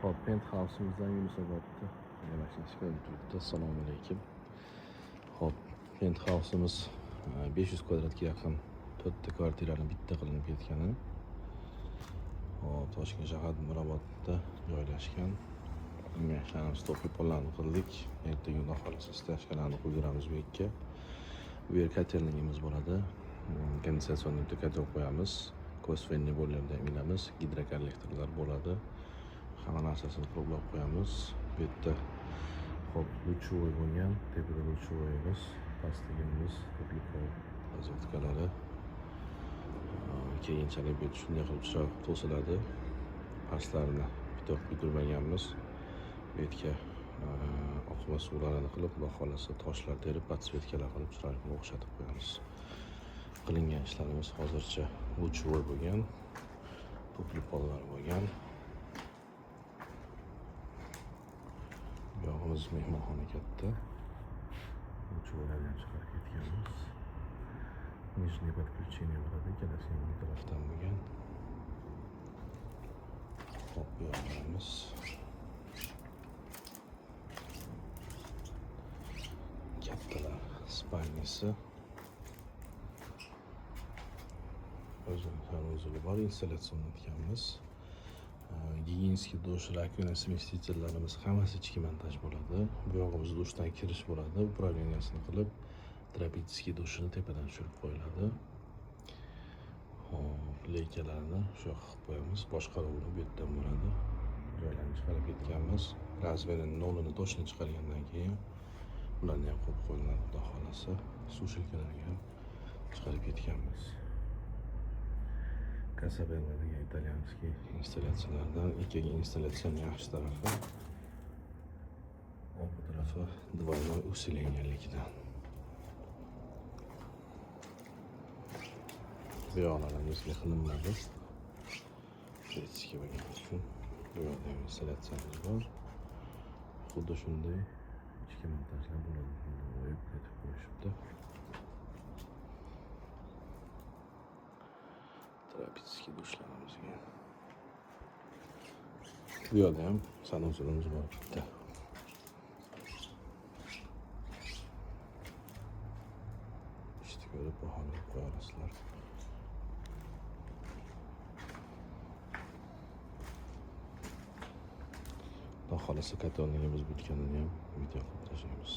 Hop, penthouse'imizdan Yunusobodda joylashishga turibdi. Assalomu alaykum. Hop, penthouse'imiz 500 kvadratga yaqin 4 ta kvartirani bitta qilinib ketgani. Hop, Toshkent shahar Mirobodda joylashgan. Bunga ishlarimiz to'polonlarni qildik. Ertaga xudo xolisa stashkalarni qo'ydiramiz bu yerga. Bu yer katerligimiz bo'ladi. Konditsionerni katel qo'yamiz. Kosfenni bo'larida minamiz. Gidrokollektorlar bo'ladi. Hamma narsasini quruqlab qo'yamiz. Bu yerda hop, luchovoy bo'lgan, tepada luchovoyimiz, pastligimiz, turli razvedkalari. Keyinchalik bu shunday qilib chiroq to'siladi. Pastlarini bitoq bitirmaganmiz. Bu yerga oqima suvlarini qilib, xudo xolasa toshlar terib, podsvetkalar qilib chiroqni o'xshatib qo'yamiz. Qilingan ishlarimiz hozircha luchovoy bo'lgan, turli pollar bo'lgan. Yog'imiz mehmonxona katta. Luchovoylardan chiqarib ketganmiz. Nijniy подключение bo'ladi, ikkalasi ham bir tarafdan bo'lgan. Hop, bu yoqlarimiz. Kattalar spalnisi. O'zini bor, installyatsiya o'rnatganmiz. Gigiyenskiy dush, rakvina, smestitellarimiz hammasi ichki montaj bo'ladi. Bu yog'imiz dushdan kirish bo'ladi. Upravleniyasini qilib, Trapetskiy dushini tepadan tushirib qo'yiladi. Hop, leykalarni shu yoqqa qilib qo'yamiz. Boshqaruvni bu yerdan bo'ladi. Joylarni chiqarib ketganmiz. Razmerini nolini toshni chiqargandan keyin ularni ham qo'yib qo'yiladi, xudo xolasa. Suv shilkalariga ham chiqarib ketganmiz. Casabella degan italyanskiy installyatsiyalardan ikkinchi installyatsiyaning yaxshi tarafi bu tarafi двойной усиленияligidan. Bu yoqlarimizga qilinmadi. Eski bo'lgani uchun bu yoqda ham installyatsiyamiz bor. Xuddi shunday ichki montajlar bo'ladi. Qo'yib ketib qo'yishibdi. Trapetskiy dushlarımizga. Bu yoqda ham sanusulimiz bor bitta. İşte ko'rib baholab qo'ya olasizlar. Xudo xolasa katalogimiz bitganini ham video qilib tashlaymiz.